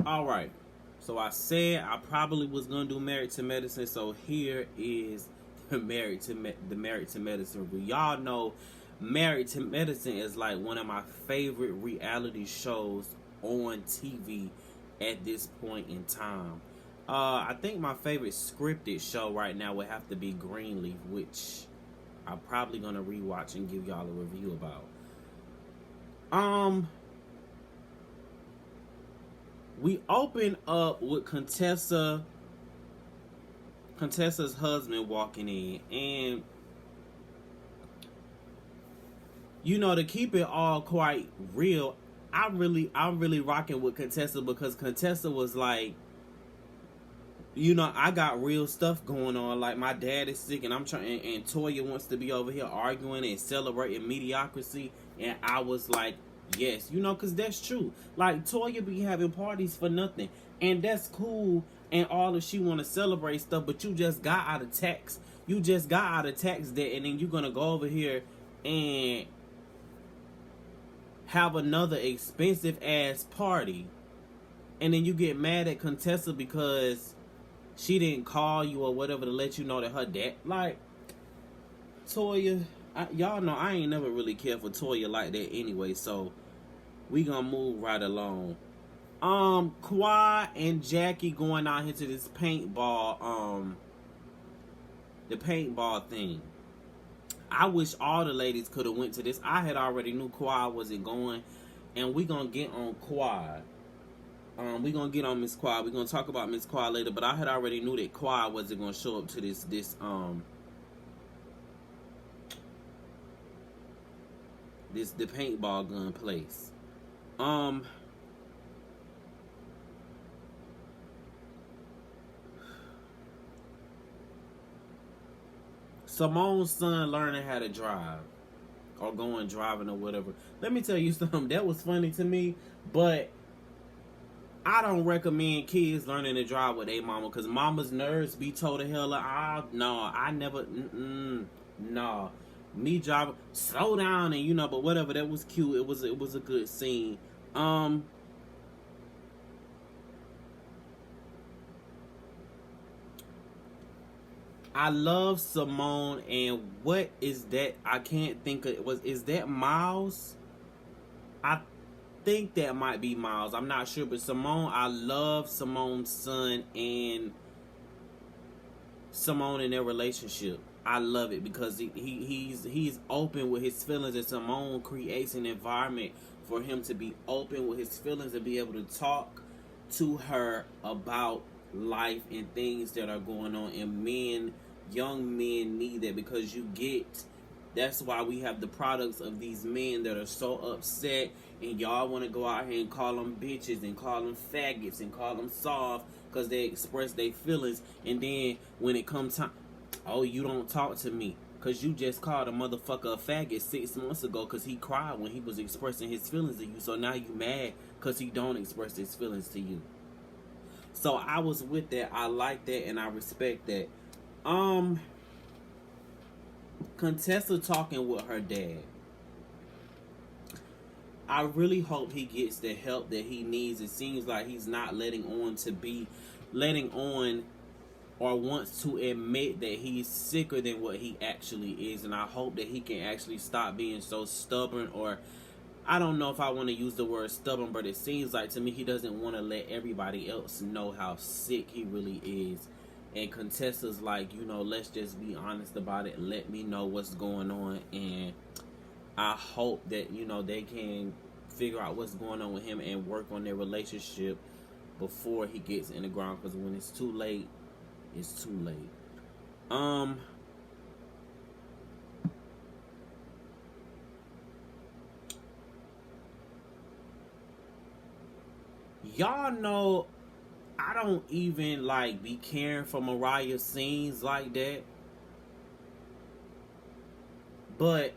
All right. So I said I probably was gonna do Married to Medicine. So here is the Married to Medicine. We y'all know Married to Medicine is like one of my favorite reality shows on TV at this point in time. I think my favorite scripted show right now would have to be Greenleaf, which I'm probably gonna rewatch and give y'all a review about. We open up with Contessa's husband walking in, and to keep it all quite real, I'm really rocking with Contessa because Contessa was like, I got real stuff going on. Like my dad is sick, and I'm trying, and Toya wants to be over here arguing and celebrating mediocrity, and I was like, yes, because that's true. Like Toya be having parties for nothing, and that's cool, and all of she want to celebrate stuff, but you just got out of tax. You just got out of tax debt, and then you're gonna go over here and have another expensive ass party, and then you get mad at Contessa because she didn't call you or whatever to let you know that her dad, like, Toya, y'all know I ain't never really cared for Toya like that anyway, so we gonna move right along. Kawhi and Jackie going out here to this paintball, the paintball thing. I wish all the ladies could have went to this. I had already knew Kawhi wasn't going, and we gonna get on Kawhi. We gonna get on Miss Kawhi. We gonna talk about Miss Kawhi later, but I had already knew that Kawhi wasn't gonna show up to the paintball gun place. Simone's son learning how to drive, or going driving or whatever. Let me tell you something that was funny to me, but I don't recommend kids learning to drive with their mama, because mama's nerves be told to hell. No, I never. No, me driving, slow down, and but whatever. That was cute. It was a good scene. I love Simone, and what is that? I can't think of. Is that Miles? I think that might be Miles. I'm not sure, but Simone, I love Simone's son and Simone in their relationship. I love it because he's open with his feelings, and Simone creates an environment for him to be open with his feelings and be able to talk to her about life and things that are going on. And young men need that, because that's why we have the products of these men that are so upset, and y'all want to go out here and call them bitches and call them faggots and call them soft because they express their feelings, and then when it comes time, oh, you don't talk to me because you just called a motherfucker a faggot 6 months ago because he cried when he was expressing his feelings to you, so now you mad because he don't express his feelings to you. So I was with that. I like that, and I respect that. Contessa talking with her dad. I really hope he gets the help that he needs. It seems like he's not letting on or wants to admit that he's sicker than what he actually is. And I hope that he can actually stop being so stubborn, or I don't know if I want to use the word stubborn, but it seems like to me he doesn't want to let everybody else know how sick he really is. And Contessa's like, let's just be honest about it. Let me know what's going on. And I hope that, they can figure out what's going on with him and work on their relationship before he gets in the ground. Because when it's too late, it's too late. Y'all know I don't even be caring for Mariah scenes like that. But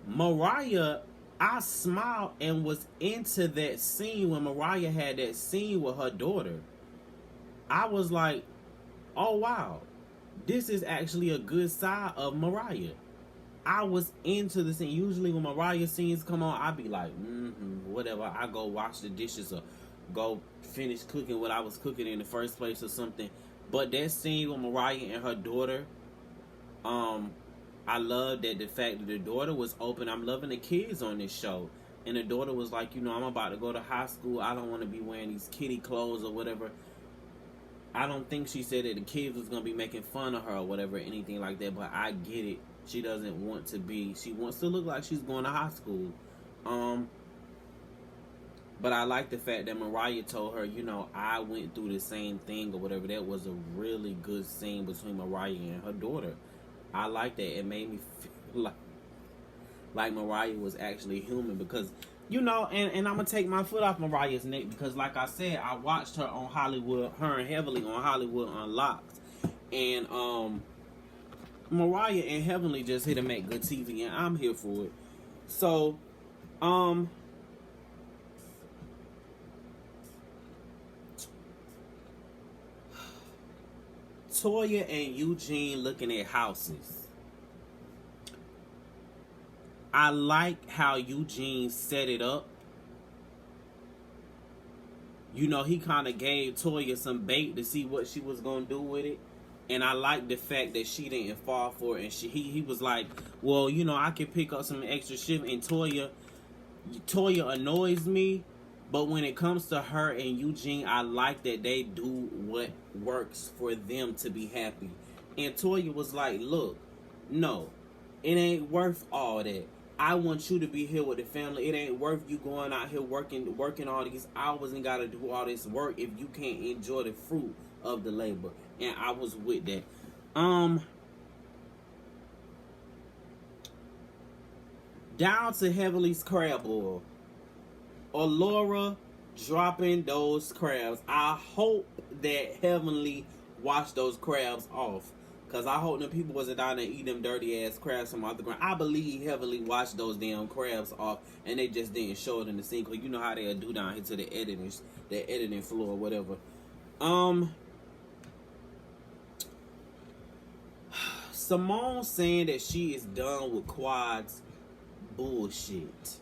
Mariah, I smiled and was into that scene when Mariah had that scene with her daughter. I was like, oh wow, this is actually a good side of Mariah. I was into the scene. Usually when Mariah scenes come on, I be like, whatever. I go wash the dishes or go finish cooking what I was cooking in the first place or something. But that scene with Mariah and her daughter, I love that the fact that the daughter was open. I'm loving the kids on this show. And the daughter was like, I'm about to go to high school. I don't want to be wearing these kitty clothes or whatever. I don't think she said that the kids was going to be making fun of her or whatever, anything like that. But I get it. She doesn't want to be. She wants to look like she's going to high school. But I like the fact that Mariah told her, I went through the same thing or whatever. That was a really good scene between Mariah and her daughter. I like that. It made me feel like Mariah was actually human because, and I'm going to take my foot off Mariah's neck because, like I said, I watched her on her and Heavenly on Hollywood Unlocked. And Mariah and Heavenly just here to make good TV, and I'm here for it. So, Toya and Eugene looking at houses. I like how Eugene set it up. He kind of gave Toya some bait to see what she was going to do with it. And I like the fact that she didn't fall for it. And he was like, well, I can pick up some extra shift. And Toya annoys me. But when it comes to her and Eugene, I like that they do what works for them to be happy. And Toya was like, look, no, it ain't worth all that. I want you to be here with the family. It ain't worth you going out here working all these hours and got to do all this work if you can't enjoy the fruit of the labor. And I was with that. Down to Heavenly's crab boil. Laura dropping those crabs. I hope that Heavenly washed those crabs off. Because I hope them people wasn't down there eating them dirty ass crabs from off the ground. I believe Heavenly washed those damn crabs off and they just didn't show it in the scene. Because you know how they'll do down here to the editing floor or whatever. Simone saying that she is done with Quad's bullshit.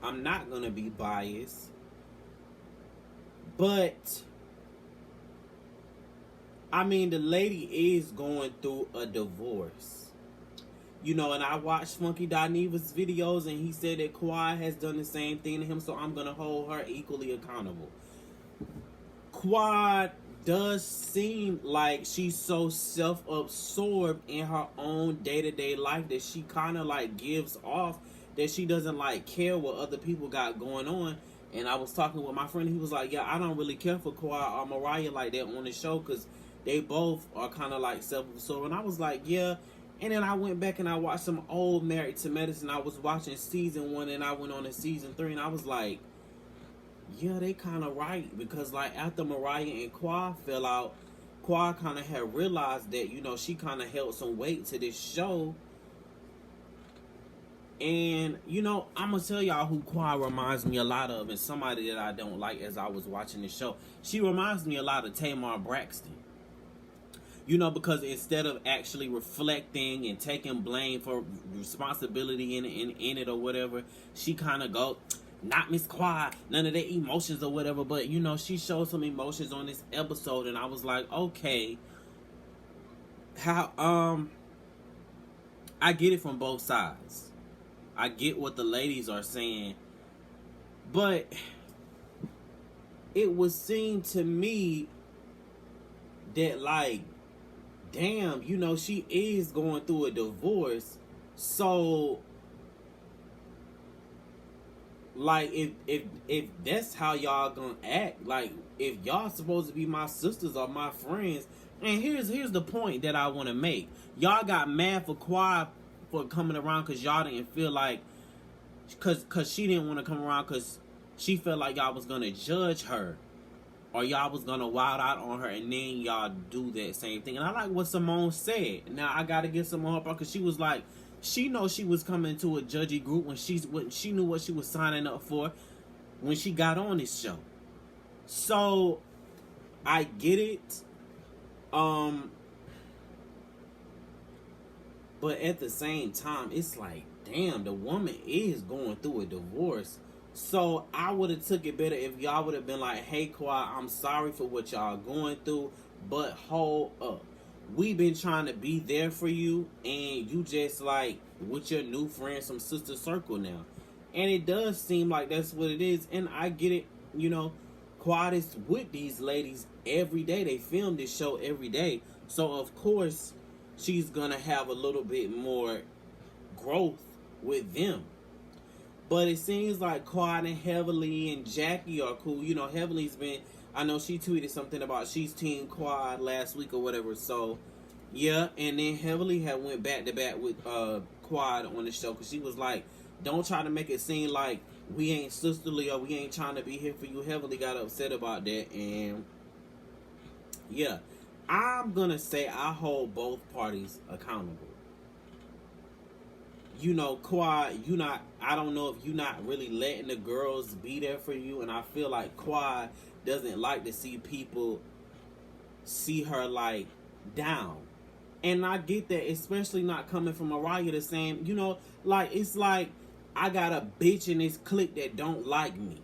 I'm not going to be biased. But, I mean, the lady is going through a divorce. And I watched Funky Dineva's videos and he said that Quad has done the same thing to him, so I'm going to hold her equally accountable. Quad does seem like she's so self-absorbed in her own day-to-day life that she kind of like gives off that she doesn't like care what other people got going on. And I was talking with my friend, he was like, yeah, I don't really care for Quad or Mariah like that on the show because they both are kind of like self-absorbed. And I was like, yeah. And then I went back and I watched some old Married to Medicine. I was watching season 1 and I went on to season 3 and I was like, yeah, they kind of right. Because like after Mariah and Quad fell out, Quad kind of had realized that, she kind of held some weight to this show. And, I'm going to tell y'all who Quad reminds me a lot of, and somebody that I don't like as I was watching the show. She reminds me a lot of Tamar Braxton. Because instead of actually reflecting and taking blame for responsibility in it or whatever, she kind of go, not Miss Quad, none of their emotions or whatever. But, she showed some emotions on this episode, and I was like, okay, how, I get it from both sides. I get what the ladies are saying, but it would seem to me that like, damn, she is going through a divorce. So like if that's how y'all gonna act, like if y'all supposed to be my sisters or my friends, and here's the point that I want to make. Y'all got mad for Quad for coming around because y'all didn't feel like, because she didn't want to come around because she felt like y'all was going to judge her or y'all was going to wild out on her, and then y'all do that same thing. And I like what Simone said. Now I got to give Simone her part because she was like, she knows she was coming to a judgy group when she knew what she was signing up for when she got on this show. So I get it. But at the same time, it's like, damn, the woman is going through a divorce. So I would have took it better if y'all would have been like, hey, Quad, I'm sorry for what y'all going through, but hold up. We've been trying to be there for you, and you just like with your new friends from Sister Circle now. And it does seem like that's what it is. And I get it, you know, Quad is with these ladies every day. They film this show every day. So, of course, she's going to have a little bit more growth with them. But it seems like Quad and Heavenly and Jackie are cool. You know, Heavenly's been, I know she tweeted something about she's Team Quad last week or whatever. So, yeah. And then Heavenly had went back to back with Quad on the show because she was like, don't try to make it seem like we ain't sisterly or we ain't trying to be here for you. Heavenly got upset about that. And, yeah. I'm going to say I hold both parties accountable. You know, Quad, I don't know if you're not really letting the girls be there for you. And I feel like Quad doesn't like to see people see her, like, down. And I get that, especially not coming from Mariah the same, you know, like, it's like, I got a bitch in this clique that don't like me.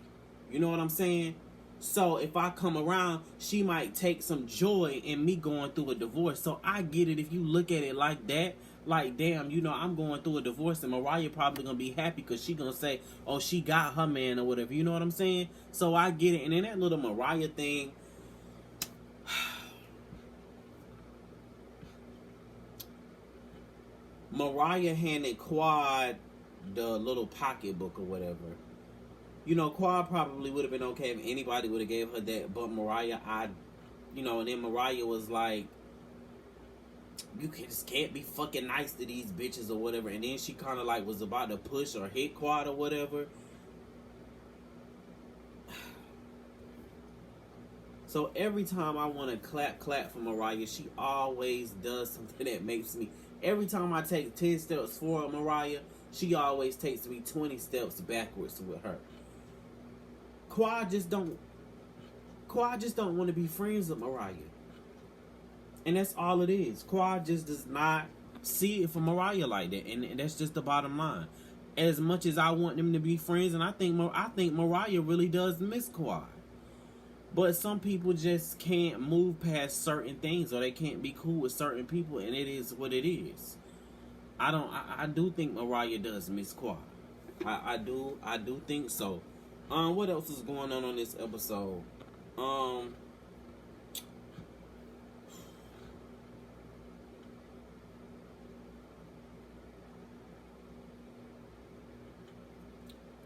You know what I'm saying? So if I come around, she might take some joy in me going through a divorce. So I get it if you look at it like that. Like, damn, you know, I'm going through a divorce and Mariah probably going to be happy because she going to say, oh, she got her man or whatever. You know what I'm saying? So I get it. And then that little Mariah thing, Mariah handed Quad the little pocketbook or whatever. You know, Quad probably would have been okay if anybody would have gave her that. But Mariah, and then Mariah was like, you just can't be fucking nice to these bitches or whatever. And then she kind of like was about to push or hit Quad or whatever. So every time I want to clap for Mariah, she always does something that makes me... Every time I take 10 steps forward, Mariah, she always takes me 20 steps backwards with her. Quad just don't want to be friends with Mariah. And that's all it is. Quad just does not see it for Mariah like that. And that's just the bottom line. As much as I want them to be friends, and I think Mariah really does miss Quad. But some people just can't move past certain things, or they can't be cool with certain people, and it is what it is. I do think Mariah does miss Quad. I do think so. What else is going on this episode?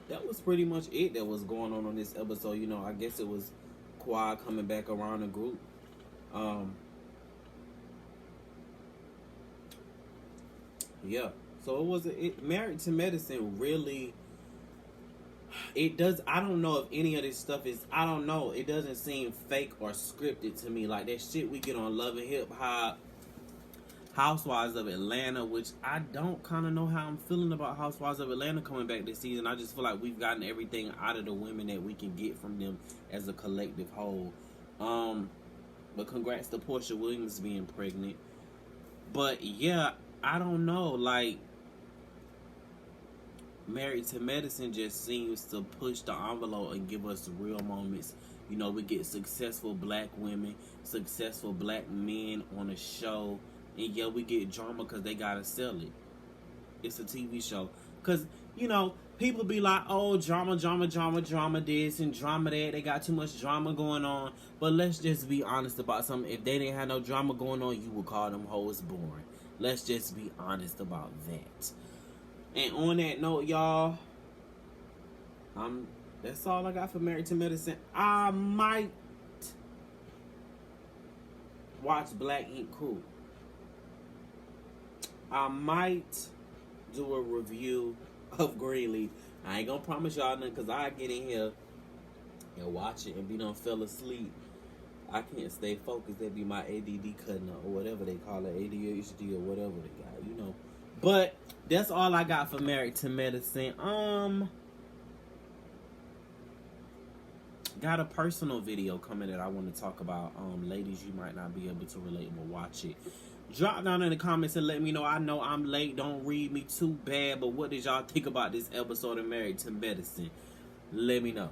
That was pretty much it that was going on this episode. You know, I guess it was Quad coming back around the group. Yeah. So Married to Medicine really... It does... I don't know if any of this stuff is... I don't know. It doesn't seem fake or scripted to me. Like that shit we get on Love and Hip Hop, Housewives of Atlanta, which I don't kind of know how I'm feeling about Housewives of Atlanta coming back this season. I just feel like we've gotten everything out of the women that we can get from them as a collective whole. But congrats to Portia Williams being pregnant. But yeah, I don't know. Like, Married to Medicine just seems to push the envelope and give us real moments. You know, we get successful black women, successful black men on a show. And yeah, we get drama because they gotta sell it. It's a TV show. Because, you know, people be like, oh, drama this and drama that. They got too much drama going on. But let's just be honest about something. If they didn't have no drama going on, you would call them hoes boring. Let's just be honest about that. And on that note, y'all, that's all I got for Married to Medicine. I might watch Black Ink Crew. I might do a review of Greenleaf. I ain't gonna promise y'all nothing because I get in here and watch it and be done fell asleep. I can't stay focused. That'd be my ADD cutting up or whatever they call it, ADHD or whatever they got, you know. But that's all I got for Married to Medicine. got a personal video coming that I want to talk about. Ladies, you might not be able to relate, but watch it. Drop down in the comments and let me know. I know I'm late. Don't read me too bad. But what did y'all think about this episode of Married to Medicine? Let me know.